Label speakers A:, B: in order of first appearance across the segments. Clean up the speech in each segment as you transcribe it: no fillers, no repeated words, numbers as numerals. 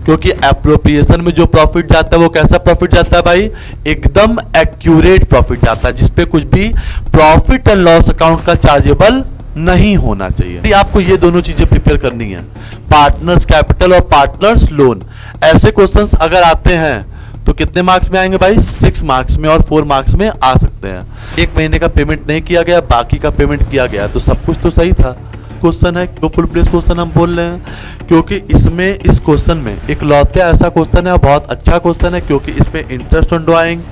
A: क्योंकि एप्रोप्रिएशन में जो प्रॉफिट जाता है वो कैसा प्रॉफिट जाता है भाई, एकदम एक्यूरेट प्रॉफिट जाता है, जिसपे कुछ भी प्रॉफिट एंड लॉस अकाउंट का चार्जेबल नहीं होना चाहिए। आपको ये दोनों चीजें प्रिपेयर करनी है, पार्टनर्स कैपिटल और पार्टनर्स लोन। ऐसे क्वेश्चंस अगर आते हैं तो कितने मार्क्स में आएंगे भाई, 6 मार्क्स में और 4 मार्क्स में आ सकते हैं। एक महीने का पेमेंट नहीं किया गया, बाकी का पेमेंट किया गया, तो सब कुछ तो सही था। क्वेश्चन है क्यों फुल प्लेस क्वेश्चन हम बोल रहे हैं, क्योंकि इसमें इस क्वेश्चन में एक लौता ऐसा क्वेश्चन है, बहुत अच्छा क्वेश्चन है, क्योंकि इसमें interest on drawing,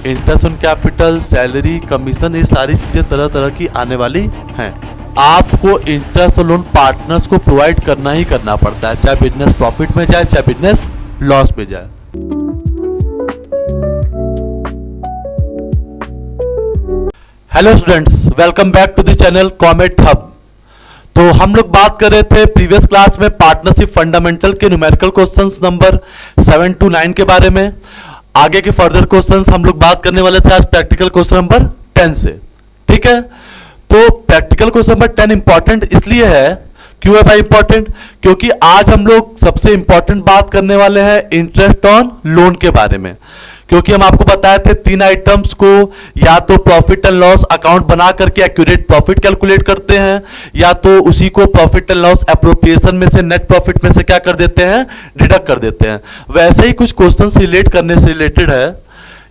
A: interest on capital, salary, commission, ये सारी चीजें तरह तरह की आने वाली हैं। आपको इंटरेस्ट और लोन पार्टनर्स को प्रोवाइड करना ही करना पड़ता है, चाहे बिजनेस प्रॉफिट में जाए चाहे बिजनेस लॉस में जाए। Hello students, welcome back to the channel Comet Hub. तो हम लोग बात कर रहे थे प्रीवियस क्लास में पार्टनरशिप फंडामेंटल के न्यूमेरिकल क्वेश्चंस नंबर 7 to 9 के बारे में। आगे के फर्दर क्वेश्चंस हम लोग बात करने वाले थे आज प्रैक्टिकल क्वेश्चन नंबर 10 से, ठीक है। तो प्रैक्टिकल क्वेश्चन नंबर 10 इंपॉर्टेंट इसलिए है, क्यों है भाई इंपॉर्टेंट, क्योंकि आज हम लोग सबसे इंपॉर्टेंट बात करने वाले हैं इंटरेस्ट ऑन लोन के बारे में। क्योंकि हम आपको बताए थे 3 आइटम्स को या तो प्रॉफिट एंड लॉस अकाउंट बना करके एक्यूरेट प्रॉफिट कैलकुलेट करते हैं, या तो उसी को प्रॉफिट एंड लॉस एप्रोप्रिएशन में से नेट प्रॉफिट में से क्या कर देते हैं, डिडक्ट कर देते हैं। वैसे ही कुछ क्वेश्चंस रिलेट करने से रिलेटेड है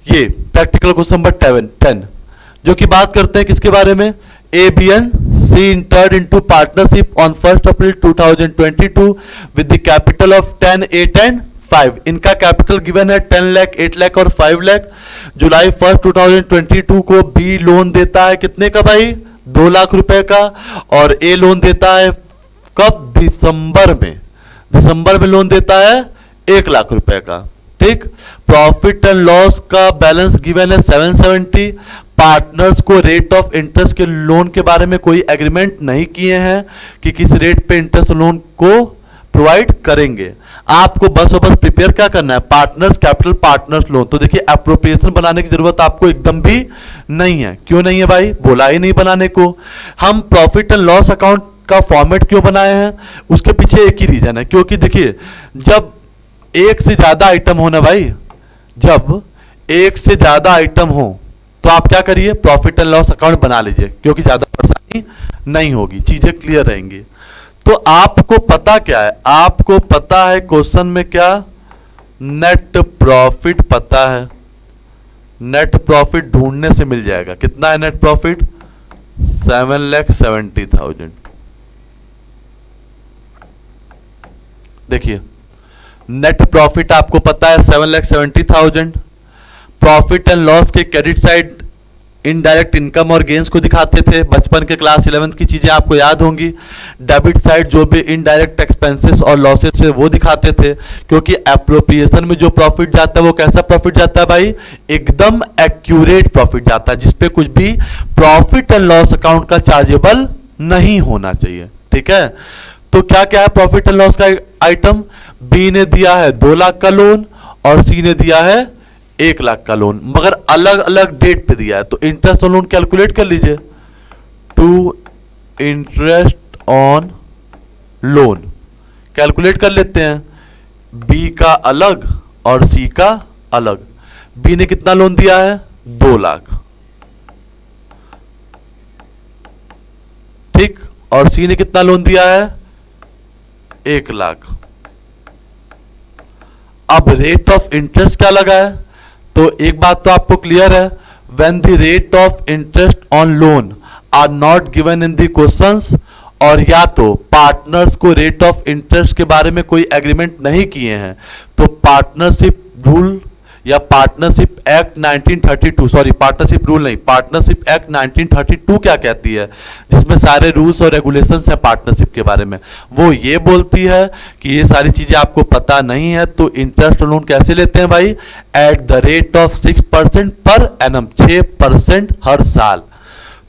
A: ये प्रैक्टिकल क्वेश्चन नंबर 10, जो कि बात करते हैं किसके बारे में, ABN C entered into partnership on 1st April 2022 with the capital of 10, 8 and 5। इनका कैपिटल गिवन है 10 लाख, 8 लाख और 5 लाख। जुलाई 1st 2022 को B लोन देता है कितने का भाई, 2 लाख रुपए का, और A लोन देता है कब, दिसंबर में लोन देता है 1 लाख रुपए का, ठीक। प्रॉफिट एंड लॉस का बैलेंस गिवन है 770। पार्टनर्स को रेट ऑफ इंटरेस्ट के लोन के बारे में कोई एग्रीमेंट नहीं किए हैं कि किस रेट पे इंटरेस्ट लोन को प्रोवाइड करेंगे। आपको बस और बस प्रिपेयर क्या करना है, पार्टनर्स कैपिटल, पार्टनर्स लोन। तो देखिए एप्रोप्रिएशन बनाने की जरूरत आपको एकदम भी नहीं है। क्यों नहीं है भाई, बोला ही नहीं बनाने को। हम प्रॉफिट एंड लॉस अकाउंट का फॉर्मेट क्यों बनाए हैं, उसके पीछे एक ही रीजन है, क्योंकि देखिए जब एक से ज्यादा आइटम हो ना भाई, जब एक से ज्यादा आइटम हो तो आप क्या करिए, प्रॉफिट एंड लॉस अकाउंट बना लीजिए, क्योंकि ज्यादा परेशानी नहीं होगी, चीजें क्लियर रहेंगी। तो आपको पता क्या है, आपको पता है क्वेश्चन में क्या, नेट प्रॉफिट पता है। नेट प्रॉफिट ढूंढने से मिल जाएगा, कितना है नेट प्रॉफिट, 7,70,000। देखिए नेट प्रॉफिट आपको पता है 7,70,000। प्रॉफिट एंड लॉस के क्रेडिट साइड इनडायरेक्ट इनकम और गेन्स को दिखाते थे, बचपन के क्लास 11th की चीजें आपको याद होंगी। डेबिट साइड जो भी इनडायरेक्ट एक्सपेंसेस और लॉसेस थे वो दिखाते थे, क्योंकि एप्रोप्रिएशन में जो प्रॉफिट जाता है वो कैसा प्रॉफिट जाता है भाई, एकदम एक्यूरेट प्रॉफिट जाता है, जिसपे कुछ भी प्रॉफिट एंड लॉस अकाउंट का चार्जेबल नहीं होना चाहिए, ठीक है। तो क्या क्या है प्रॉफिट एंड लॉस का आइटम, बी ने दिया है 2 लाख का लोन और सी ने दिया है 1 लाख का लोन, मगर अलग अलग डेट पे दिया है। तो इंटरेस्ट ऑन लोन कैलकुलेट कर लीजिए, to interest on loan calculate कर लेते हैं, बी का अलग और सी का अलग। बी ने कितना लोन दिया है, 2 लाख, ठीक, और सी ने कितना लोन दिया है, 1 लाख। अब रेट ऑफ इंटरेस्ट क्या लगा है, तो एक बात तो आपको क्लियर है, when the rate of interest on loan are not given in the questions, और या तो पार्टनर्स को रेट ऑफ इंटरेस्ट के बारे में कोई एग्रीमेंट नहीं किए हैं, तो पार्टनरशिप रूल या partnership act 1932, sorry partnership rule नहीं, पार्टनरशिप एक्ट 1932 क्या कहती है, जिसमें सारे रूल्स और रेगुलेशंस हैं पार्टनरशिप के बारे में, वो ये बोलती है कि ये सारी चीजें आपको पता नहीं है, तो इंटरेस्ट लोन कैसे लेते हैं भाई, at the rate of 6% per annum, 6% हर साल।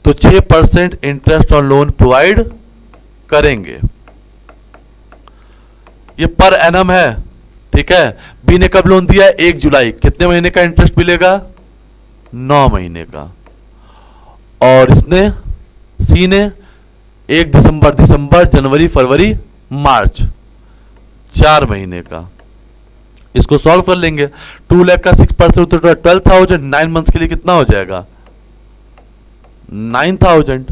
A: तो 6% इंटरेस्ट ऑन लोन प्रोवाइड करेंगे, ये पर एनम है, ठीक है। बी ने कब लोन दिया है, 1 जुलाई, कितने महीने का इंटरेस्ट मिलेगा, 9 महीने का। और इसने सी ने 1 दिसंबर, जनवरी, फरवरी, मार्च, 4 महीने का, इसको सॉल्व कर लेंगे। 2 लाख का 6% तो 12,000, 9 मंथ्स के लिए कितना हो जाएगा 9,000।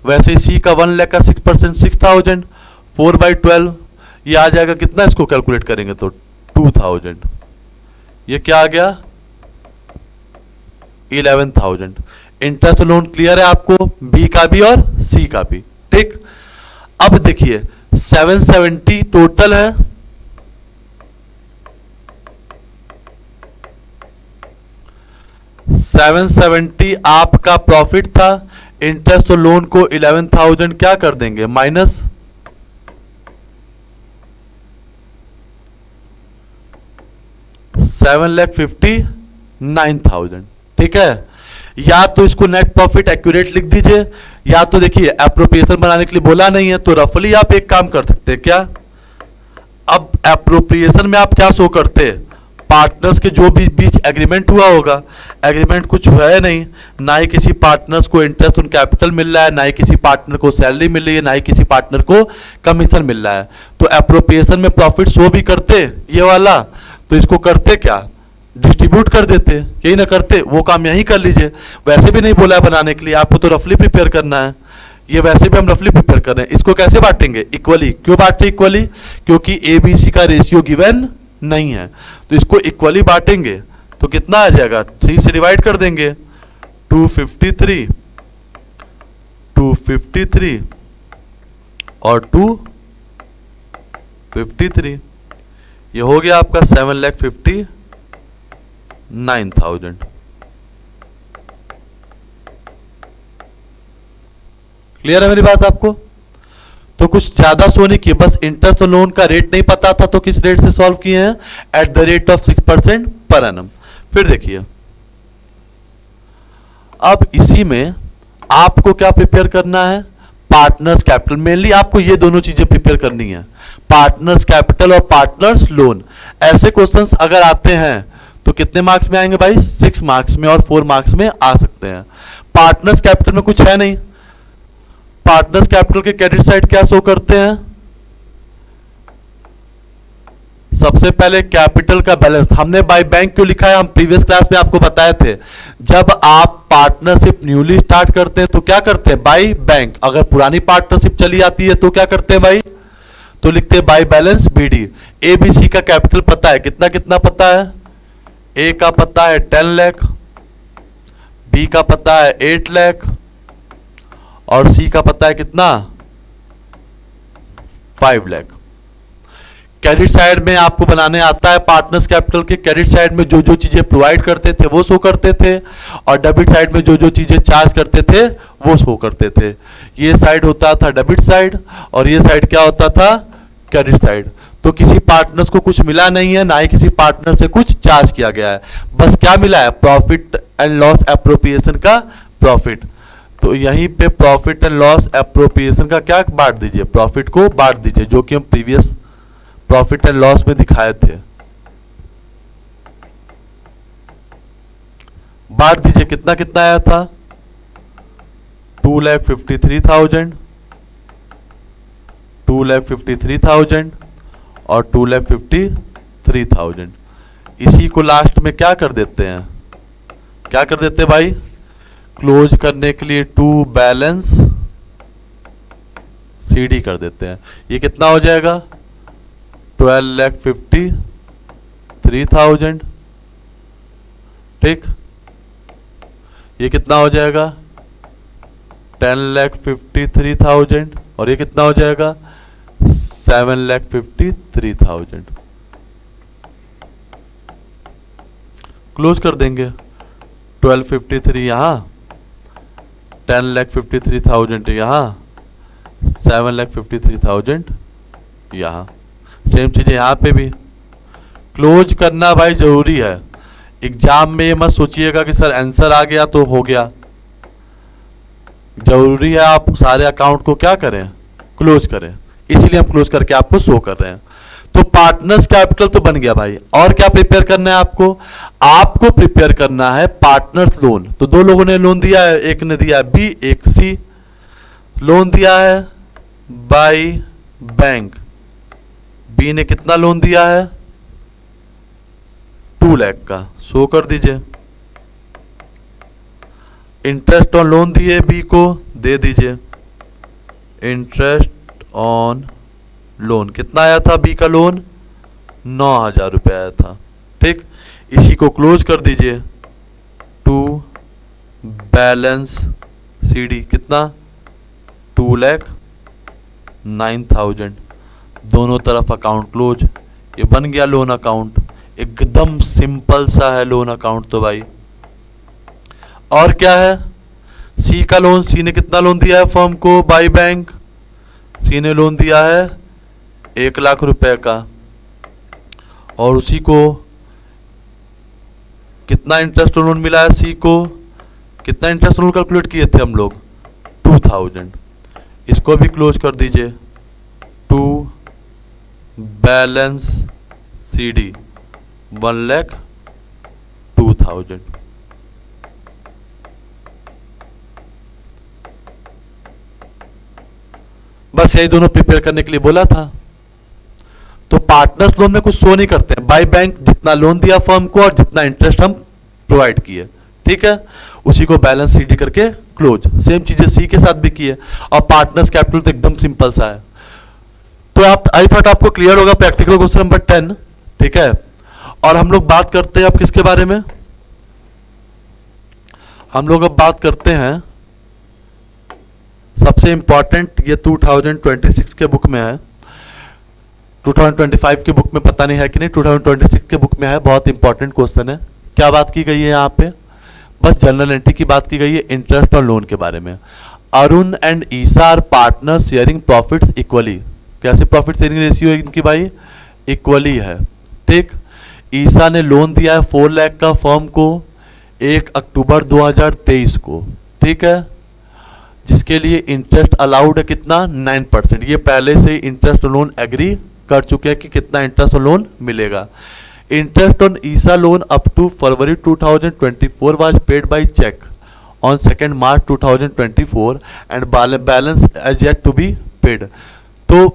A: वैसे ही सी का 1 लाख का 6% 6,000, 4/12 ये आ जाएगा कितना, इसको कैलकुलेट करेंगे तो 2,000। ये क्या आ गया 11,000। इंटरेस्ट लोन क्लियर है आपको, बी का भी और सी का भी, ठीक। अब देखिए 770 टोटल है, 770 आपका प्रॉफिट था। इंटरेस्ट और लोन को 11,000 क्या कर देंगे माइनस, $7,59,000, ठीक है। या तो इसको नेट प्रॉफिट एक्यूरेट लिख दीजिए, या तो देखिए एप्रोप्रिएशन बनाने के लिए बोला नहीं है तो रफली आप एक काम कर सकते हैं क्या, अब एप्रोप्रिएशन में आप क्या शो करते हैं, पार्टनर्स के जो भी बीच एग्रीमेंट हुआ होगा, एग्रीमेंट कुछ हुआ है नहीं, ना ही किसी पार्टनर्स को इंटरेस्ट ऑन कैपिटल मिल रहा है, ना ही किसी पार्टनर को सैलरी मिल रही है, ना ही किसी पार्टनर को कमीशन मिल रहा है। तो एप्रोप्रिएशन में प्रॉफिट शो भी करते ये वाला, तो इसको करते क्या डिस्ट्रीब्यूट कर देते, यही ना करते, वो काम यही कर लीजिए। वैसे भी नहीं बोला है बनाने के लिए, आपको तो रफली प्रिपेयर करना है, ये वैसे भी हम रफली प्रिपेयर कर रहे हैं। इसको कैसे बांटेंगे इक्वली, क्यों बांटे इक्वली, क्योंकि ए बी सी का रेशियो गिवन नहीं है, तो इसको इक्वली बांटेंगे तो कितना आ जाएगा 3 से डिवाइड कर देंगे, 253 और 253, ये हो गया आपका 7,59,000। क्लियर है मेरी बात आपको। तो कुछ ज्यादा सोने की, बस इंटरेस्ट और लोन का रेट नहीं पता था तो किस रेट से सॉल्व किए हैं, at the rate of 6% per annum. फिर देखिए अब इसी में आपको क्या प्रिपेयर करना है, पार्टनर्स कैपिटल। मेनली आपको ये दोनों चीजें प्रिपेयर करनी है, पार्टनर्स कैपिटल और पार्टनर्स लोन। ऐसे क्वेश्चंस अगर आते हैं तो कितने मार्क्स में आएंगे भाई, 6 मार्क्स में और 4 मार्क्स में आ सकते हैं। पार्टनर्स कैपिटल में कुछ है नहीं, पार्टनर्स कैपिटल के क्रेडिट साइड क्या शो करते हैं, सबसे पहले कैपिटल का बैलेंस। हमने बाय बैंक क्यों लिखा है, हम प्रीवियस क्लास में आपको बताए थे, जब आप पार्टनरशिप न्यूली स्टार्ट करते हैं तो क्या करते हैं बाय बैंक, अगर पुरानी पार्टनरशिप चली आती है तो क्या करते हैं भाई, तो लिखते हैं by balance BD. A B C का कैपिटल पता है, कितना कितना पता है, ए का पता है 10 लाख, बी का पता है 8 लाख और सी का पता है कितना 5 लाख। क्रेडिट साइड में आपको बनाने आता है, पार्टनर्स कैपिटल के क्रेडिट साइड में जो जो चीजें प्रोवाइड करते थे वो शो करते थे, और डेबिट साइड में जो जो चीजें चार्ज करते थे वो शो करते थे। ये साइड होता था डेबिट साइड और ये साइड क्या होता था क्रेडिट साइड। तो किसी पार्टनर्स को कुछ मिला नहीं है, ना ही किसी पार्टनर से कुछ चार्ज किया गया है, बस क्या मिला है प्रॉफिट एंड लॉस एप्रोप्रिएशन का प्रॉफिट। तो यहीं पे प्रॉफिट एंड लॉस एप्रोप्रिएशन का क्या बांट दीजिए, प्रॉफिट को बांट दीजिए, जो कि हम प्रीवियस प्रॉफिट एंड लॉस में दिखाए थे। बांट दीजिए, कितना कितना आया था 2,53,000, 2,53,000 और 2,53,000। इसी को लास्ट में क्या कर देते हैं, क्या कर देते हैं भाई, क्लोज करने के लिए टू बैलेंस सीडी कर देते हैं। ये कितना हो जाएगा 12,53,000, ठीक। ये कितना हो जाएगा 10,53,000 और ये कितना हो जाएगा 7,53,000। क्लोज कर देंगे, 1253 यहाँ, 10,53,000 यहाँ, 7,53,000 यहाँ। सेम चीजें यहाँ पे भी क्लोज करना भाई जरूरी है। एग्जाम में ये मत सोचिएगा कि सर आंसर आ गया तो हो गया, जरूरी है आप सारे अकाउंट को क्या करें क्लोज करें, इसीलिए हम क्लोज करके आपको शो कर रहे हैं। तो पार्टनर्स कैपिटल तो बन गया भाई, और क्या प्रिपेयर करना है आपको, आपको प्रिपेयर करना है पार्टनर्स लोन। तो दो लोगों ने लोन दिया है, एक ने दिया है बी, एक सी। लोन दिया है बाय बैंक, बी ने कितना लोन दिया है 2 लाख का शो कर दीजिए। इंटरेस्ट ऑन लोन दिए बी को, दे दीजिए। इंटरेस्ट ऑन लोन कितना आया था बी का लोन? 9,000 रुपये आया था। ठीक, इसी को क्लोज कर दीजिए। टू बैलेंस सीडी कितना? 2,09,000। दोनों तरफ अकाउंट क्लोज। ये बन गया लोन अकाउंट। एकदम सिंपल सा है लोन अकाउंट तो भाई। और क्या है? सी का लोन, सी ने कितना लोन दिया है फर्म को बाई बैंक? सी ने लोन दिया है 1,00,000 रुपए का, और उसी को कितना इंटरेस्ट लोन मिला है सी को? कितना इंटरेस्ट लोन कैलकुलेट किए थे हम लोग? 2,000। इसको भी क्लोज कर दीजिए। To balance C D 1,02,000। बस यही दोनों प्रिपेयर करने के लिए बोला था। तो पार्टनर्स लोन में कुछ शो नहीं करते हैं, बाय बैंक जितना लोन दिया फर्म को और जितना इंटरेस्ट हम प्रोवाइड किए, ठीक है, उसी को बैलेंस सीडी करके क्लोज। सेम चीजें सी के साथ भी की है। और पार्टनर्स कैपिटल तो एकदम सिंपल सा है। तो आप आई थॉट आपको क्लियर होगा प्रैक्टिकल क्वेश्चन नंबर 10, ठीक है। और हम लोग बात करते हैं अब किसके बारे में? हम लोग अब बात करते हैं सबसे इंपॉर्टेंट, ये 2026 के बुक में है। 2025 के बुक में पता नहीं है कि नहीं, 2026 के बुक में है। बहुत इंपॉर्टेंट क्वेश्चन है। क्या बात की गई है यहाँ पे? बस जनरल एंट्री की बात की गई है इंटरेस्ट और लोन के बारे में। Arun and Isa are partner sharing profits equally. कैसे प्रॉफिट शेयरिंग रेशियो इनकी भाई? इक्वली है, ठीक। ईसा ने लोन दिया है 4 लाख का फर्म को 1 अक्टूबर 2023 को, ठीक है, जिसके लिए इंटरेस्ट अलाउड है कितना? 9%। ये पहले से ही इंटरेस्ट लोन एग्री कर चुके हैं कि कितना इंटरेस्ट लोन मिलेगा। Interest on Isa loan up to February 2024 was paid by cheque on 2 March 2024 and balance as yet to be paid. तो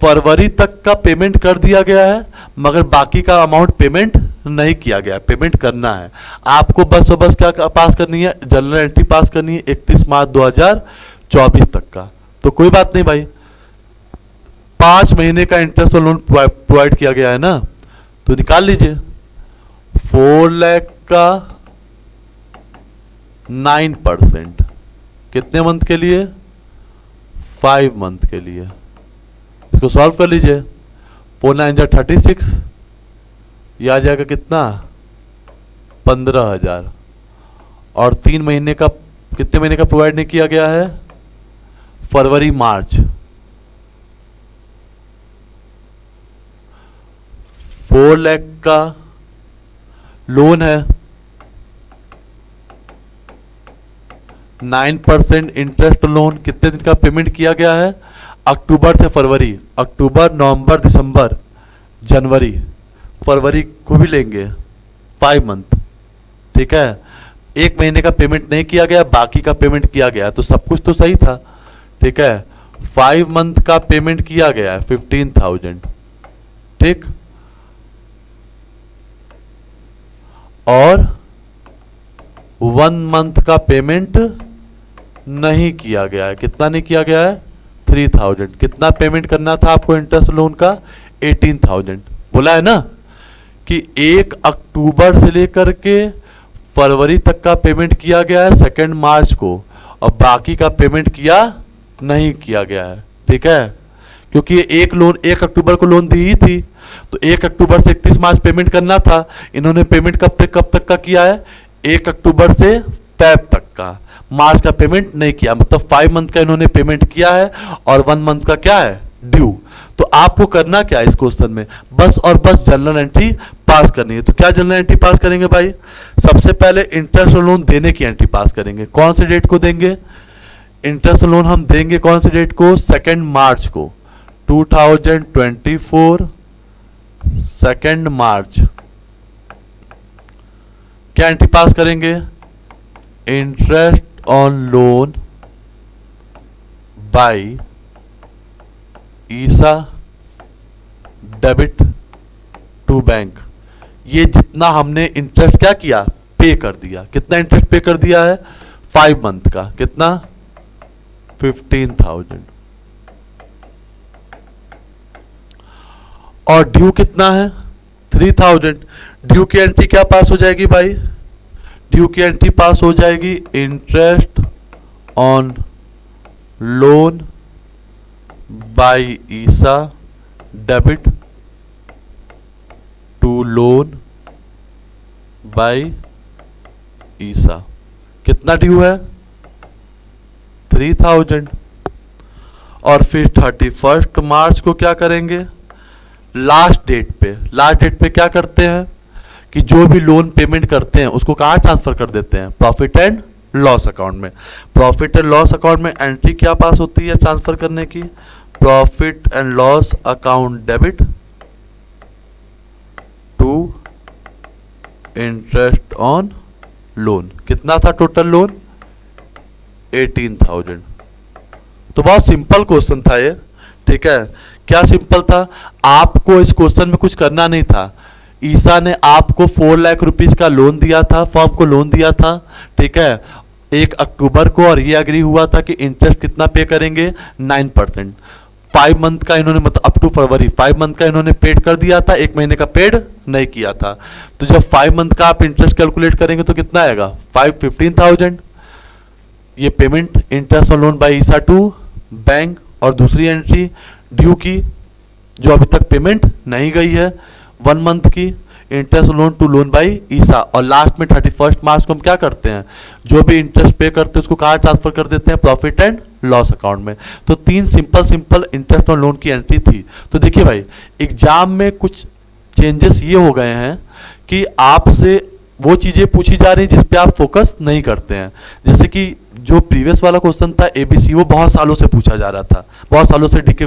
A: फरवरी तक का पेमेंट कर दिया गया है, मगर बाकी का अमाउंट पेमेंट नहीं किया गया। पेमेंट करना है आपको, बस और बस क्या पास करनी है? जनरल एंट्री पास करनी है 31 मार्च 2024 तक का। तो कोई बात नहीं भाई, 5 महीने का इंटरेस्ट लोन प्रोवाइड किया गया है ना, तो निकाल लीजिए। 4 लाख का 9% कितने मंथ के लिए? 5 मंथ के लिए। इसको सॉल्व कर लीजिए। 4 9 जा 36, ये आ जाएगा कितना? 15,000। और 3 महीने का, कितने महीने का प्रोवाइड नहीं किया गया है? फरवरी मार्च। 4 लाख का लोन है, 9% इंटरेस्ट लोन, कितने दिन का पेमेंट किया गया है? अक्टूबर से फरवरी, अक्टूबर नवंबर दिसंबर जनवरी, फरवरी को भी लेंगे, 5 मंथ, ठीक है। 1 महीने का पेमेंट नहीं किया गया, बाकी का पेमेंट किया गया, तो सब कुछ तो सही था, ठीक है। 5 मंथ का पेमेंट किया गया है 15,000, ठीक। और 1 मंथ का पेमेंट नहीं किया गया है। कितना नहीं किया गया है? 3,000। कितना पेमेंट करना था आपको इंटरेस्ट लोन का? 18,000। बोला है ना कि 1 अक्टूबर से लेकर के फरवरी तक का पेमेंट किया गया है 2 मार्च को, और बाकी का पेमेंट किया नहीं किया गया है, ठीक है। क्योंकि ये एक लोन 1 अक्टूबर को लोन दी ही थी, तो 1 अक्टूबर से 31 मार्च पेमेंट करना था। इन्होंने पेमेंट कब तक का किया है? 1 अक्टूबर से फैब तक का। मार्च का पेमेंट नहीं किया, मतलब 5 मंथ का इन्होंने पेमेंट किया है और 1 मंथ का क्या है? ड्यू। तो आपको करना क्या है इस क्वेश्चन में? बस और बस जनरल एंट्री पास करनी है। तो क्या जनरल एंट्री पास करेंगे भाई? सबसे पहले इंटरेस्ट लोन देने की एंट्री पास करेंगे। कौन से डेट को देंगे इंटरेस्ट लोन? हम देंगे कौन से डेट को? 2 मार्च को, 2024 2 मार्च। क्या एंट्री पास करेंगे? Interest on loan by Isa debit to bank. ये जितना हमने इंटरेस्ट क्या किया, पे कर दिया। कितना इंटरेस्ट पे कर दिया है, 5 मंथ का, कितना 15,000। और ड्यू कितना है 3,000। ड्यू की एंट्री क्या पास हो जाएगी भाई, ड्यू की एंट्री पास हो जाएगी interest on loan by Isa debit to loan by ईसा। कितना ड्यू है 3,000। और फिर 31 मार्च को क्या करेंगे, लास्ट डेट पे क्या करते हैं कि जो भी लोन पेमेंट करते हैं उसको कहाँ ट्रांसफर कर देते हैं, प्रॉफिट एंड लॉस अकाउंट में। प्रॉफिट एंड लॉस अकाउंट में एंट्री क्या पास होती है ट्रांसफर करने की, profit and loss account debit to interest on loan. कितना था टोटल लोन, 18,000। तो बहुत सिंपल क्वेश्चन था ये, ठीक है। क्या सिंपल था, आपको इस क्वेश्चन में कुछ करना नहीं था। ईसा ने आपको 4 लाख रुपीज का लोन दिया था, फर्म को लोन दिया था, ठीक है, 1 अक्टूबर को, और ये एग्री हुआ था कि इंटरेस्ट कितना पे करेंगे, 9%। 5 मंथ का इन्होंने, मतलब अप टू फरवरी 5 मंथ का इन्होंने पेड कर दिया था, 1 महीने का पेड नहीं किया था। तो जब 5 मंथ का आप इंटरेस्ट कैलकुलेट करेंगे तो कितना आएगा, 15,000। ये payment interest on loan by Isa to bank. और दूसरी एंट्री ड्यू की, जो अभी तक पेमेंट नहीं गई है, 1 मंथ की, interest loan to loan by ईसा। और लास्ट में 31 मार्च को हम क्या करते हैं, जो भी इंटरेस्ट पे करते हैं उसको कहाँ ट्रांसफर कर देते हैं, प्रॉफिट एंड लॉस अकाउंट में। तो 3 सिंपल इंटरेस्ट ऑन लोन की एंट्री थी। तो देखिए भाई, एग्जाम में कुछ चेंजेस ये हो गए हैं कि आपसे वो चीजें पूछी जा रही जिस पे आप फोकस नहीं करते हैं। जैसे कि जो प्रीवियस वाला क्वेश्चन था एबीसी, वो बहुत सालों से पूछा जा रहा था, बहुत सालों से डीके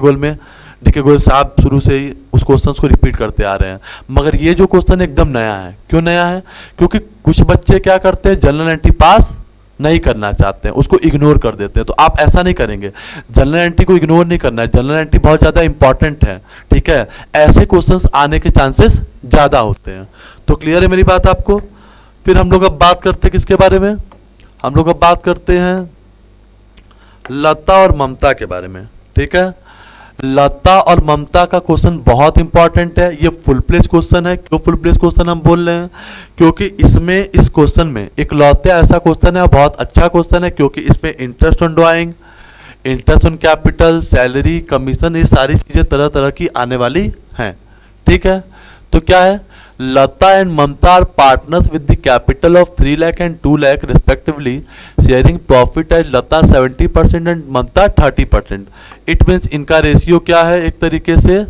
A: गोयल साहब शुरू से ही उस क्वेश्चन को रिपीट करते आ रहे हैं। मगर ये जो क्वेश्चन एकदम नया है। क्यों नया है, क्योंकि कुछ बच्चे क्या करते हैं, जनरल एंट्री पास नहीं करना चाहते हैं, उसको इग्नोर कर देते हैं। तो आप ऐसा नहीं करेंगे, जनरल एंट्री को इग्नोर नहीं करना है, जनरल एंट्री बहुत ज़्यादा इंपॉर्टेंट है, ठीक है। ऐसे क्वेश्चंस आने के चांसेस ज़्यादा होते हैं। तो क्लियर है मेरी बात आपको। फिर हम लोग अब बात करते हैं किसके बारे में, हम लोग अब बात करते हैं लता और ममता के बारे में, ठीक है। लता और ममता का क्वेश्चन बहुत इंपॉर्टेंट है। ये फुल प्लेस क्वेश्चन है। क्यों फुल प्लेस क्वेश्चन हम बोल रहे हैं, क्योंकि इसमें, इस क्वेश्चन में इकलौता ऐसा क्वेश्चन है, बहुत अच्छा क्वेश्चन है, क्योंकि इसमें interest on drawing, interest on capital, salary, commission, ये सारी चीजें तरह तरह की आने वाली हैं, ठीक है। तो क्या है, Lata and Mamta are partners with the capital of 3 lakh and 2 lakh respectively, sharing profit at Lata 70% and Mamta 30%. It means इनका रेशियो क्या है, एक तरीके से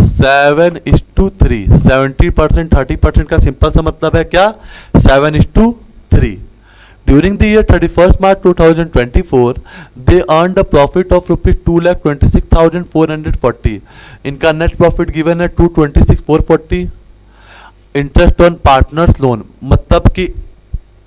A: 7:3। 70% 30% का सिंपल सा मतलब है क्या, 7:3। During the year 31st March 2024, they earned a profit of rupees 2,26,440. इनका नेट प्रॉफिट गिवन है 226,440। इंटरेस्ट ऑन पार्टनर्स लोन, मतलब कि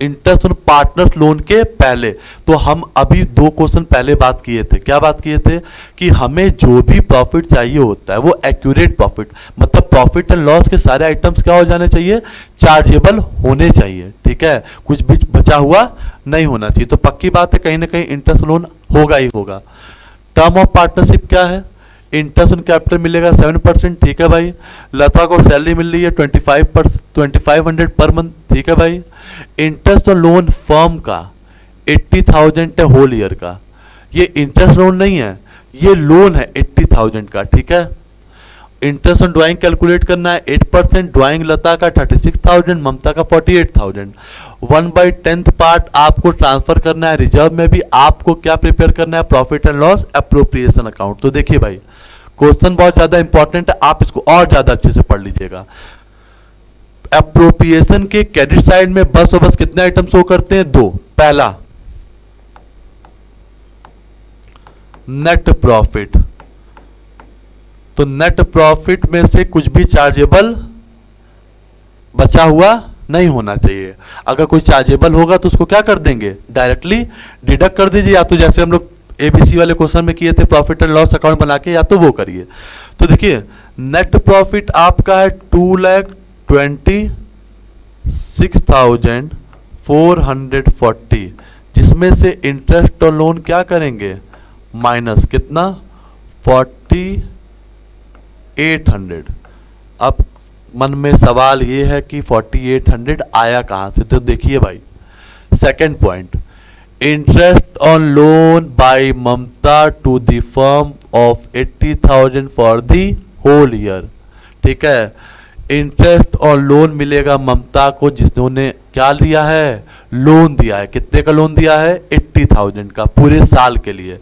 A: इंटरेस्ट ऑन पार्टनर्स लोन के पहले, तो हम अभी 2 क्वेश्चन पहले बात किए थे। क्या बात किए थे कि हमें जो भी प्रॉफिट चाहिए होता है वो एक्यूरेट प्रॉफिट, मतलब प्रॉफिट एंड लॉस के सारे आइटम्स क्या हो जाने चाहिए, चार्जेबल होने चाहिए, ठीक है, कुछ भी बचा हुआ नहीं होना चाहिए। तो पक्की बात है, कहीं ना कहीं इंटरेस्ट लोन होगा ही होगा। टर्म ऑफ पार्टनरशिप क्या है, इंटरेस्ट ऑन कैपिटल मिलेगा 7%, ठीक है भाई। लता को सैलरी मिल रही है 2500 पर मंथ, ठीक है भाई। इंटरेस्ट ऑन लोन फर्म का 80,000 है होल ईयर का। ये इंटरेस्ट लोन नहीं है, ये लोन है 80,000 का, ठीक है। इंटरेस्ट ऑन ड्राइंग कैलकुलेट करना है 8%, ड्राइंग लता का 36,000, ममता का 48,000। 1/10 पार्ट आपको ट्रांसफर करना है रिजर्व में भी। आपको क्या प्रिपेयर करना है, profit and loss appropriation account. तो देखिए भाई, क्वेश्चन बहुत ज्यादा इंपॉर्टेंट है, आप इसको और ज्यादा अच्छे से पढ़ लीजिएगा। अप्रोप्रिएशन के क्रेडिट साइड में बस और बस कितने आइटम शो करते हैं, 2। पहला नेट प्रॉफिट, तो नेट प्रॉफिट में से कुछ भी चार्जेबल बचा हुआ नहीं होना चाहिए। अगर कोई चार्जेबल होगा तो उसको क्या कर देंगे, डायरेक्टली डिडक्ट कर दीजिए, या तो जैसे हम लोग एबीसी वाले क्वेश्चन में किए थे प्रॉफिट एंड लॉस अकाउंट बना के, या तो वो करिए। तो देखिए नेट प्रॉफिट आपका है 26,440, जिसमें से इंटरेस्ट और लोन क्या करेंगे, माइनस कितना 4800। अब मन में सवाल ये है कि 4800 आया कहाँ से, तो देखिए भाई second point, interest on loan by Mamta to the firm of 80,000 for the whole year. ठीक है, इंटरेस्ट और लोन मिलेगा ममता को जिन्होंने क्या लिया है, लोन दिया है। कितने का लोन दिया है, 80,000 का, पूरे साल के लिए।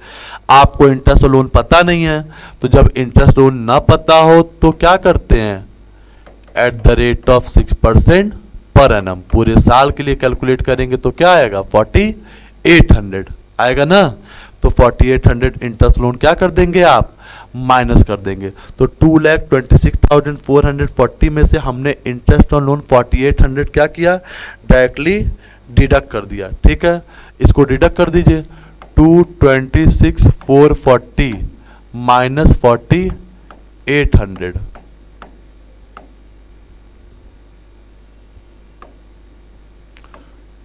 A: आपको इंटरेस्ट और लोन पता नहीं है, तो जब इंटरेस्ट लोन ना पता हो तो क्या करते हैं, at the rate of 6% per annum, पूरे साल के लिए कैलकुलेट करेंगे तो क्या आएगा, 4800 आएगा ना। तो 4800 इंटरेस्ट लोन क्या कर देंगे आप, माइनस कर देंगे। तो 2,26,440 में से हमने इंटरेस्ट और लोन 4800 क्या किया, डायरेक्टली डिडक्ट कर दिया। ठीक है, इसको डिडक्ट कर दीजिए, 226,440 माइनस 4800,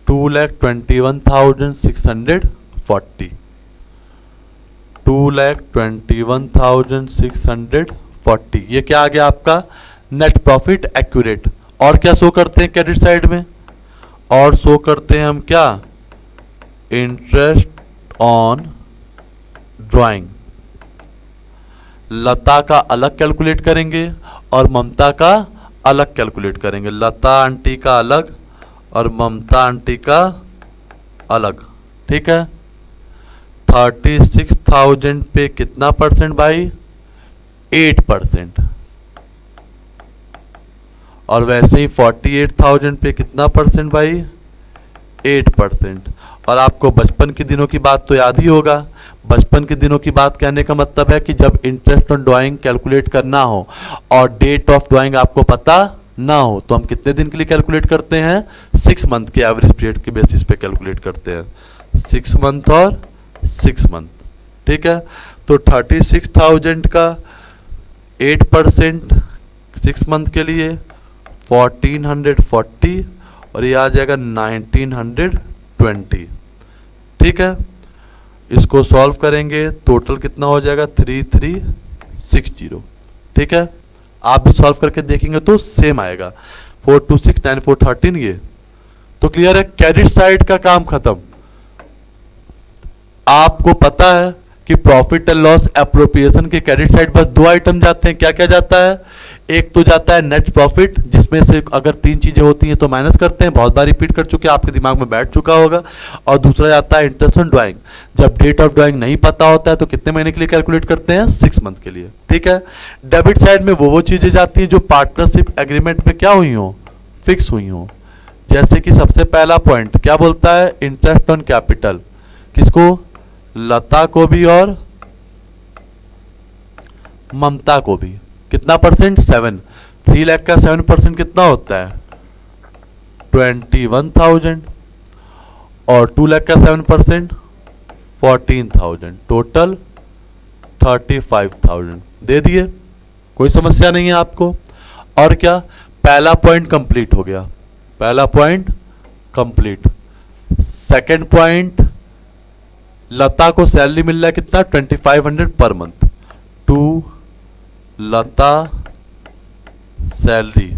A: $2,21,640, 2,21,640, ये क्या आ गया आपका नेट प्रॉफिट एक्यूरेट। और क्या शो करते हैं क्रेडिट साइड में, और शो करते हैं हम क्या, इंटरेस्ट ऑन ड्राइंग। लता का अलग कैलकुलेट करेंगे और ममता का अलग कैलकुलेट करेंगे, लता आंटी का अलग और ममता आंटी का अलग। ठीक है, 36,000 पे कितना परसेंट भाई, 8%। और वैसे ही 48,000 पे कितना परसेंट भाई, 8%। और आपको बचपन के दिनों की बात तो याद ही होगा। बचपन के दिनों की बात कहने का मतलब है कि जब इंटरेस्ट ऑन ड्राइंग कैलकुलेट करना हो और डेट ऑफ ड्राइंग आपको पता ना हो, तो हम कितने दिन के लिए कैलकुलेट करते हैं, 6 मंथ के एवरेज पीरियड के बेसिस पे कैलकुलेट करते हैं, 6 मंथ और 6 मंथ। ठीक है, तो 36,000 का 8% 6 मंथ के लिए 1440 और ये आ जाएगा 1920। ठीक है, इसको सॉल्व करेंगे, टोटल कितना हो जाएगा 3360। ठीक है, आप भी सॉल्व करके देखेंगे तो सेम आएगा, 4269413। ये तो क्लियर है, क्रेडिट साइड का काम खत्म। आपको पता है कि प्रॉफिट एंड लॉस एप्रोप्रिएशन के क्रेडिट साइड बस 2 आइटम जाते हैं। क्या क्या जाता है, एक तो जाता है नेट प्रॉफिट, जिसमें से अगर 3 चीजें होती हैं तो माइनस करते हैं, बहुत बार रिपीट कर चुके हैं, आपके दिमाग में बैठ चुका होगा। और दूसरा जाता है इंटरेस्ट ऑन ड्राइंग, जब डेट ऑफ ड्राइंग नहीं पता होता है तो कितने महीने के लिए कैलकुलेट करते हैं, 6 मंथ के लिए। ठीक है, डेबिट साइड में वो चीजें जाती हैं जो पार्टनरशिप एग्रीमेंट में क्या हुई हो, फिक्स हुई हो। जैसे कि सबसे पहला पॉइंट क्या बोलता है, इंटरेस्ट ऑन कैपिटल, किसको, लता को भी और ममता को भी। कितना परसेंट, 7। 3 लाख का 7% कितना होता है, 21,000 और 2 लाख का 7% 14,000, टोटल 35,000 दे दिए। कोई समस्या नहीं है आपको। और क्या, पहला पॉइंट कंप्लीट हो गया, पहला पॉइंट कंप्लीट। सेकंड पॉइंट, लता को सैलरी मिल रहा है कितना, 2500 per month, to Lata salary,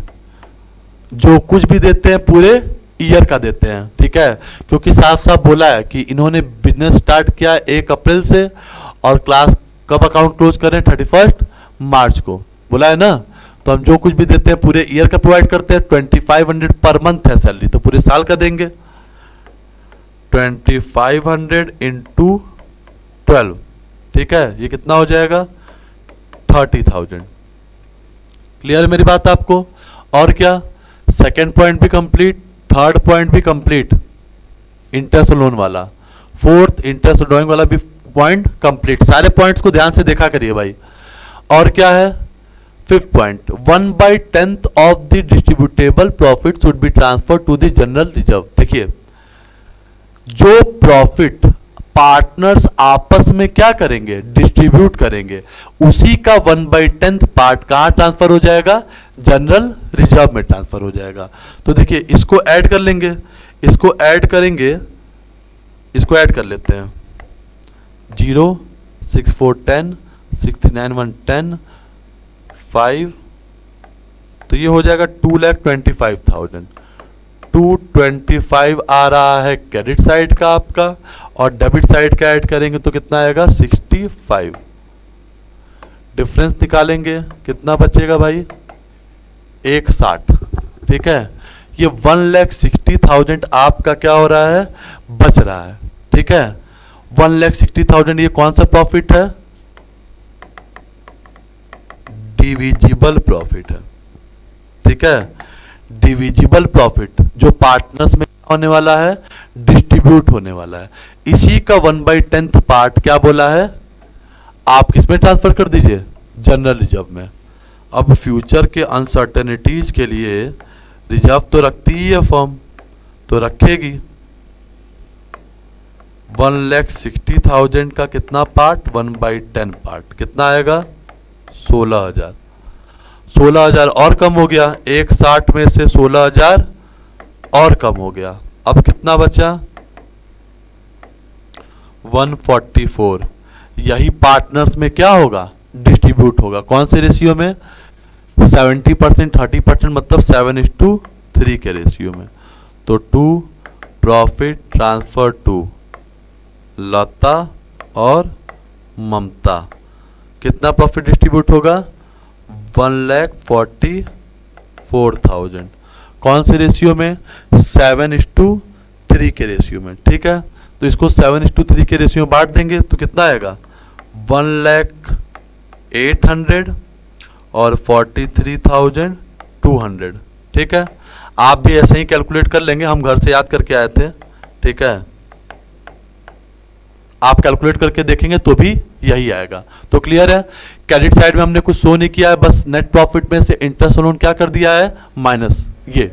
A: जो कुछ भी देते हैं पूरे ईयर का देते हैं। ठीक है, क्योंकि साफ साफ बोला है कि इन्होंने बिजनेस स्टार्ट किया 1 अप्रैल से और क्लास कब अकाउंट क्लोज करें, 31 मार्च को, बोला है ना। तो हम जो कुछ भी देते हैं पूरे ईयर का प्रोवाइड करते हैं। 2500 पर मंथ है सैलरी, तो पूरे साल का देंगे। 2500 इंटू 12, ठीक है, ये कितना हो जाएगा, 30,000। क्लियर है मेरी बात आपको। और क्या, सेकेंड पॉइंट भी कंप्लीट, थर्ड पॉइंट भी कंप्लीट, इंटरेस्ट लोन वाला, फोर्थ इंटरेस्ट ड्राइंग वाला भी पॉइंट कंप्लीट। सारे पॉइंट्स को ध्यान से देखा करिए भाई। और क्या है, fifth point, 1/10 of the distributable profit should be transfer to the general reserve. देखिए, जो प्रॉफिट पार्टनर्स आपस में क्या करेंगे, डिस्ट्रीब्यूट करेंगे, उसी का 1/10 पार्ट कहां ट्रांसफर हो जाएगा, जनरल रिजर्व में ट्रांसफर हो जाएगा। तो देखिए इसको ऐड कर लेंगे, इसको ऐड करेंगे, इसको ऐड कर लेते हैं 0 6 4 10 69 1 10 5, तो ये हो जाएगा 2,25,000। 225 आ रहा है क्रेडिट साइड का आपका, और डेबिट साइड का ऐड करेंगे तो कितना आएगा 65। डिफरेंस निकालेंगे कितना बचेगा भाई 160। ठीक है, ये 1,60,000 आपका क्या हो रहा है, बच रहा है। ठीक है, 1,60,000 ये कौन सा प्रॉफिट है, डिविजिबल प्रॉफिट है। ठीक है, डिविजिबल प्रॉफिट जो पार्टनर्स में होने वाला है, डिस्ट्रीब्यूट होने वाला है, इसी का 1/10 पार्ट क्या बोला है, आप किसमें ट्रांसफर कर दीजिए, जनरल रिजर्व में। अब फ्यूचर के अनसर्टेनिटीज के लिए रिजर्व तो रखती ही है फर्म, तो रखेगी 1,60,000 का कितना पार्ट, 1/10 पार्ट, कितना आएगा 16,000। 16,000 और कम हो गया, 160 में से 16,000 और कम हो गया, अब कितना बचा 144। यही पार्टनर्स में क्या होगा, डिस्ट्रीब्यूट होगा, कौन से रेशियो में, 70% 30%, मतलब 7:3 के रेशियो में। तो 2 प्रॉफिट ट्रांसफर टू लता और ममता, कितना प्रॉफिट डिस्ट्रीब्यूट होगा 1,44,000, कौन से रेशियो में, 7:3 के रेशियो में। ठीक है, तो इसको 7:3 के रेशियो में बांट देंगे तो कितना आएगा 1,08,000 और 43,200। ठीक है, आप भी ऐसे ही कैलकुलेट कर लेंगे, हम घर से याद करके आए थे। ठीक है, आप कैलकुलेट करके देखेंगे तो भी यही आएगा। तो क्लियर है, क्रेडिट साइड में हमने कुछ शो नहीं किया है, बस नेट प्रॉफिट में से इंटरेस्ट लोन क्या कर दिया है, माइनस ये,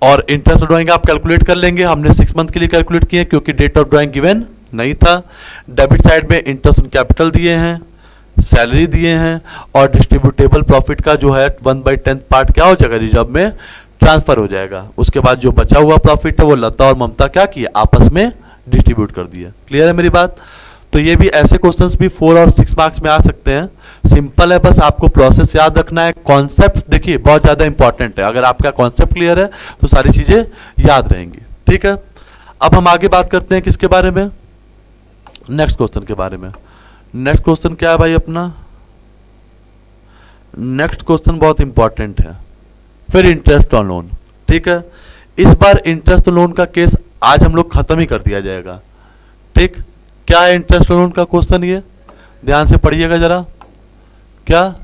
A: और इंटरेस्ट ड्राइंग आप कैलकुलेट कर लेंगे, हमने 6 मंथ के लिए कैलकुलेट किए क्योंकि डेट ऑफ ड्राइंग गिवन नहीं था। डेबिट साइड में इंटरेस्ट ऑन कैपिटल दिए हैं, सैलरी दिए हैं, और डिस्ट्रीब्यूटेबल प्रॉफिट का जो है 1/10 पार्ट क्या हो जाएगा, रिजर्व में ट्रांसफर हो जाएगा। उसके बाद जो बचा हुआ प्रॉफिट है वो लता और ममता क्या किए, आपस में डिस्ट्रीब्यूट कर दिया। क्लियर है मेरी बात। तो ये भी ऐसे क्वेश्चंस भी 4 और 6 मार्क्स में आ सकते हैं। सिंपल है, बस आपको प्रोसेस याद रखना है। कॉन्सेप्ट देखिए बहुत ज़्यादा इंपॉर्टेंट है, अगर आपका कॉन्सेप्ट क्लियर है तो सारी चीज़ें याद रहेंगी। ठीक है, अब हम आगे बात करते हैं किसके बारे में, नेक्स्ट क्वेश्चन के बारे में। नेक्स्ट क्वेश्चन क्या है भाई अपना, नेक्स्ट क्वेश्चन बहुत इंपॉर्टेंट है, फिर इंटरेस्ट ऑन लोन। ठीक है, इस बार इंटरेस्ट लोन का केस आज हम लोग खत्म ही कर दिया जाएगा। ठीक, क्या है इंटरेस्ट लोन का क्वेश्चन, ये ध्यान से पढ़िएगा जरा। क्या,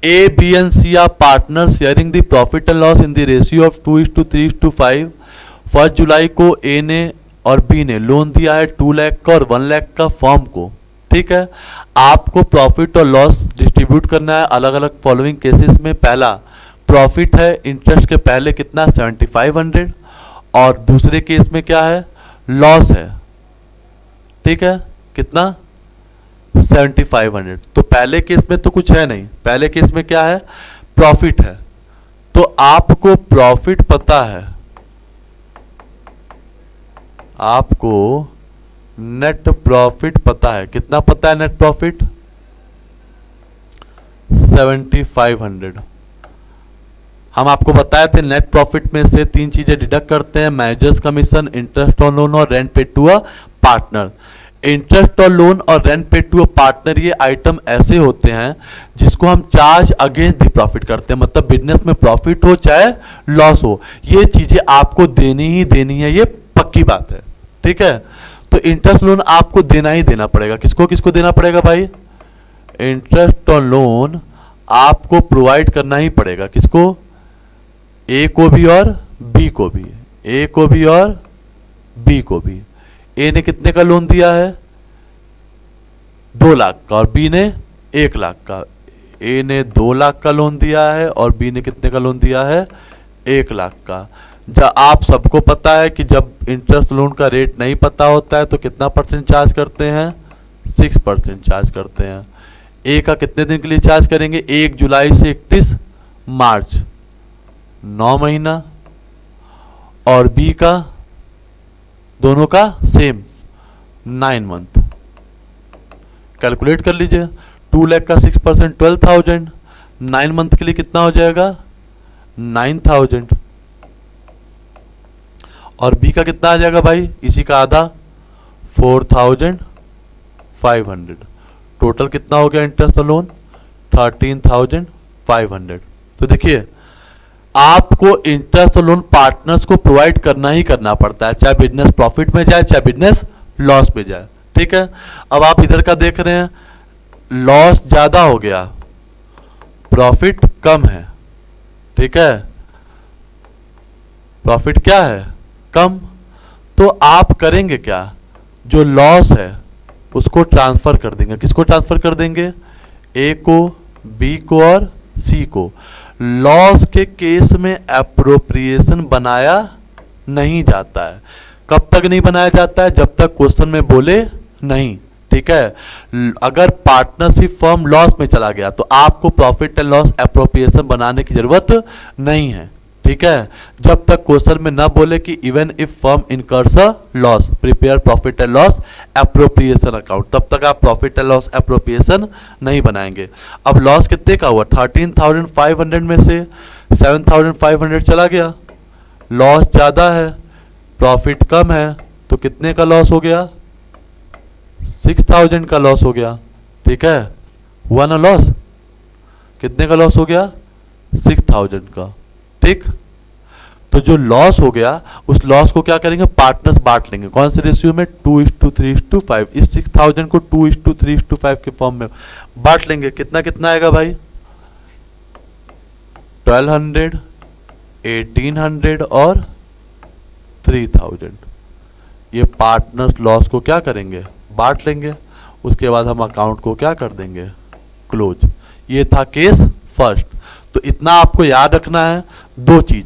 A: A B and C are partner sharing the profit and loss in the ratio of 2:3:5। 1 जुलाई को ए ने और बी ने लोन दिया है 2 लाख का और 1 लाख का फर्म को। ठीक है, आपको प्रॉफिट और लॉस डिस्ट्रीब्यूट करना है अलग अलग फॉलोइंग केसेस में। पहला प्रॉफिट है इंटरेस्ट के पहले कितना 7500, और दूसरे केस में क्या है, लॉस है। ठीक है, कितना 7500। तो पहले केस में तो कुछ है नहीं, पहले केस में क्या है, प्रॉफिट है। तो आपको प्रॉफिट पता है, आपको नेट प्रॉफिट पता है, कितना पता है नेट प्रॉफिट 7500। हम आपको बताए थे नेट प्रॉफिट में से 3 चीजें डिडक्ट करते हैं, managers commission, interest on loan और rent paid to a partner. Interest on loan और rent paid to a partner ये आइटम ऐसे होते हैं जिसको हम चार्ज अगेंस्ट द प्रॉफिट करते हैं, मतलब बिजनेस में प्रॉफिट हो चाहे लॉस हो, ये चीजें आपको देनी ही देनी है, ये पक्की बात है। ठीक है, तो इंटरेस्ट लोन आपको देना ही देना पड़ेगा। किसको किसको देना पड़ेगा भाई, इंटरेस्ट ऑन लोन आपको प्रोवाइड करना ही पड़ेगा। किसको, ए को भी और बी को भी, ए को भी और बी को भी। ए ने कितने का लोन दिया है 2 लाख का और बी ने 1 लाख का। ए ने 2 लाख का लोन दिया है और बी ने कितने का लोन दिया है 1 लाख का। जब आप सबको पता है कि जब इंटरेस्ट लोन का रेट नहीं पता होता है तो कितना % चार्ज करते हैं, 6% चार्ज करते हैं। ए का कितने दिन के लिए चार्ज करेंगे, 1 जुलाई से 31 मार्च 9 महीना, और बी का दोनों का सेम 9 मंथ। कैलकुलेट कर लीजिए, 2 लाख का 6% 12,000, 9 मंथ के लिए कितना हो जाएगा 9,000, और बी का कितना आ जाएगा भाई, इसी का आधा 4,500। टोटल कितना हो गया इंटरेस्ट और लोन 13,500। तो देखिए आपको इंटरेस्ट और लोन पार्टनर्स को प्रोवाइड करना ही करना पड़ता है, चाहे बिजनेस प्रॉफिट में जाए चाहे बिजनेस लॉस में जाए। ठीक है, अब आप इधर का देख रहे हैं, लॉस ज्यादा हो गया, प्रॉफिट कम है। ठीक है, प्रॉफिट क्या है कम, तो आप करेंगे क्या, जो लॉस है उसको ट्रांसफर कर देंगे। किसको ट्रांसफर कर देंगे, ए को, बी को और सी को। लॉस के केस में एप्रोप्रिएशन बनाया नहीं जाता है। कब तक नहीं बनाया जाता है, जब तक क्वेश्चन में बोले नहीं। ठीक है, अगर पार्टनरशिप फर्म लॉस में चला गया तो आपको प्रॉफिट एंड लॉस एप्रोप्रिएशन बनाने की जरूरत नहीं है। ठीक है, जब तक क्वेश्चन में ना बोले कि even if firm incurs a loss prepare profit and loss appropriation account, तब तक आप प्रॉफिट एंड लॉस एप्रोप्रिएशन नहीं बनाएंगे। अब लॉस कितने का हुआ, 13,500 में से 7,500 चला गया, लॉस ज्यादा है प्रॉफिट कम है, तो कितने का लॉस हो गया 6,000 का लॉस हो गया। ठीक है, हुआ ना लॉस, कितने का लॉस हो गया 6,000 का। ठीक, तो जो लॉस हो गया उस लॉस को क्या करेंगे, पार्टनर्स बांट लेंगे। कौन से रेशियो में, 2:3:5। इस 6,000 को 2:3:5 के फॉर्म में बांट लेंगे। कितना कितना आएगा भाई, 1200, 1800 और 3000। ये पार्टनर्स लॉस को क्या करेंगे, बांट लेंगे। उसके बाद हम अकाउंट को क्या कर देंगे, क्लोज। ये था केस फर्स्ट। तो इतना आपको याद रखना है, दो चीज,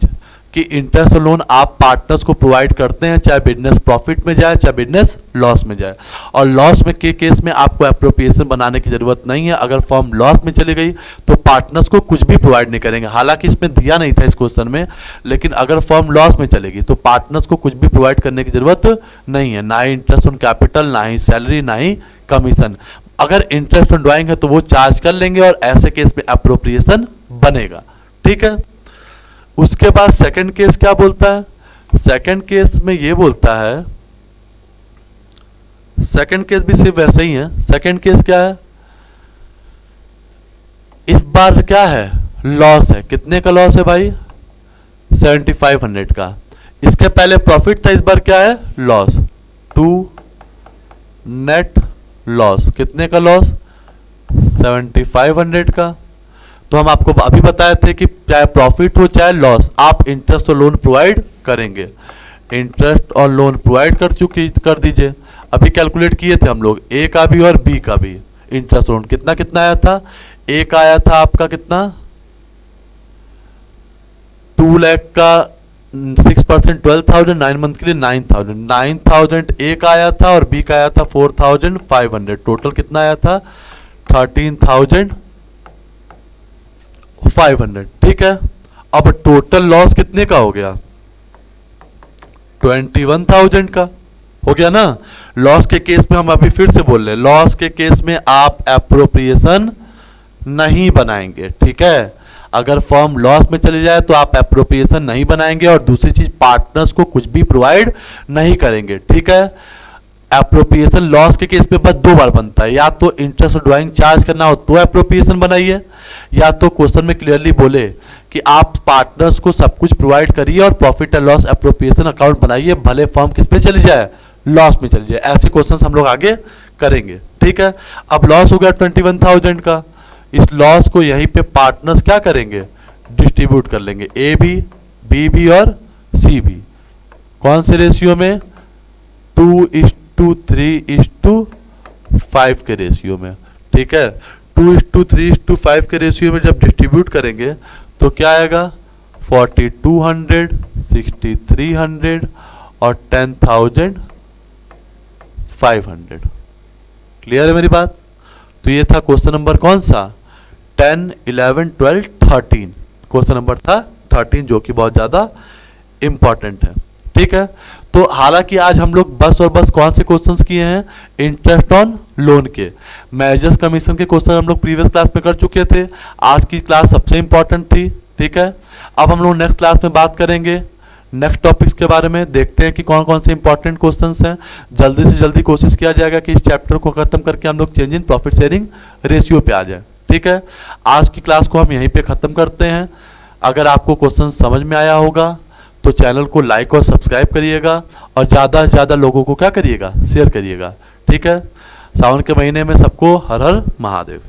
A: कि इंटरेस्ट और लोन आप पार्टनर्स को प्रोवाइड करते हैं, चाहे बिजनेस प्रॉफिट में जाए चाहे बिजनेस लॉस में जाए। और लॉस में के केस में आपको एप्रोप्रिएशन बनाने की जरूरत नहीं है। अगर फर्म लॉस में चली गई तो पार्टनर्स को कुछ भी प्रोवाइड नहीं करेंगे। हालांकि इसमें दिया नहीं था इस क्वेश्चन में, लेकिन अगर फर्म लॉस में चलेगी तो पार्टनर्स को कुछ भी प्रोवाइड करने की जरूरत नहीं है, ना ही इंटरेस्ट ऑन कैपिटल, ना ही सैलरी, ना ही कमीशन। अगर इंटरेस्ट ऑन ड्राइंग है तो वो चार्ज कर लेंगे और ऐसे केस में एप्रोप्रिएशन बनेगा। ठीक है, उसके बाद सेकंड केस क्या बोलता है, सेकंड केस में ये बोलता है, सेकंड केस भी सिर्फ वैसे ही है। सेकंड केस क्या है, इस बार क्या है, लॉस है। कितने का लॉस है भाई, 7,500 का। इसके पहले प्रॉफिट था, इस बार क्या है, लॉस। 2 नेट लॉस, कितने का लॉस, 7,500 का। तो हम आपको अभी बताए थे कि चाहे प्रॉफिट हो चाहे लॉस, आप इंटरेस्ट और लोन प्रोवाइड करेंगे। इंटरेस्ट और लोन प्रोवाइड कर दीजिए। अभी कैलकुलेट किए थे हम लोग, ए का भी और बी का भी इंटरेस्ट लोन। कितना कितना आया था, ए का आया था आपका कितना, 2 लाख का 6% 12,000, 9 मंथ के लिए 9,000। 9,000 ए का आया था और बी का आया था 4,500। टोटल कितना आया था 13,500। ठीक है, अब टोटल लॉस कितने का हो गया, 21,000 का हो गया ना। लॉस के केस में हम अभी फिर से बोल रहे हैं, लॉस के केस में आप एप्रोप्रिएशन नहीं बनाएंगे। ठीक है, अगर फर्म लॉस में चली जाए तो आप एप्रोप्रिएशन नहीं बनाएंगे। और दूसरी चीज, पार्टनर्स को कुछ भी प्रोवाइड नहीं करेंगे। ठीक है, एप्रोप्रिएशन लॉस के केस में बस 2 बार बनता है, या तो इंटरेस्ट और ड्राइंग चार्ज करना हो तो एप्रोप्रिएशन बनाइए, या तो क्वेश्चन में क्लियरली बोले कि आप पार्टनर्स को सब कुछ प्रोवाइड करिए और profit and loss appropriation account बनाइए, भले फर्म किस पे चली जाए, लॉस में चली जाए। ऐसे क्वेश्चंस हम लोग आगे करेंगे। ठीक है, अब लॉस हो गया 21,000 का। इस लॉस को यहीं पे पार्टनर्स क्या करेंगे, डिस्ट्रीब्यूट कर लेंगे, ए भी, बी भी और सी भी। कौन से रेशियो में, 2:3:5 के रेशियो में। ठीक है, 2:3:5 के रेशियो में जब डिस्ट्रीब्यूट करेंगे तो क्या आएगा, 4,200, 6,300 और 10,500। क्लियर है मेरी बात। तो ये था क्वेश्चन नंबर कौन सा, 10, 11, 12, 13। क्वेश्चन नंबर था 13, जो कि बहुत ज़्यादा इम्पॉर्टेंट है। ठीक है, तो हालांकि आज हम लोग बस और बस कौन से क्वेश्चंस किए हैं, इंटरेस्ट ऑन लोन के। मैनेजर्स कमीशन के क्वेश्चन हम लोग प्रीवियस क्लास में कर चुके थे। आज की क्लास सबसे इंपॉर्टेंट थी। ठीक है, अब हम लोग नेक्स्ट क्लास में बात करेंगे नेक्स्ट टॉपिक्स के बारे में। देखते हैं कि कौन कौन से इंपॉर्टेंट क्वेश्चंस हैं। जल्दी से जल्दी कोशिश किया जाएगा कि इस चैप्टर को खत्म करके हम लोग change in profit sharing ratio पे आ जाए। ठीक है, आज की क्लास को हम यहीं पे ख़त्म करते हैं। अगर आपको क्वेश्चन समझ में आया होगा तो चैनल को लाइक और सब्सक्राइब करिएगा और ज़्यादा से ज़्यादा लोगों को क्या करिएगा, शेयर करिएगा। ठीक है, सावन के महीने में सबको हर हर महादेव।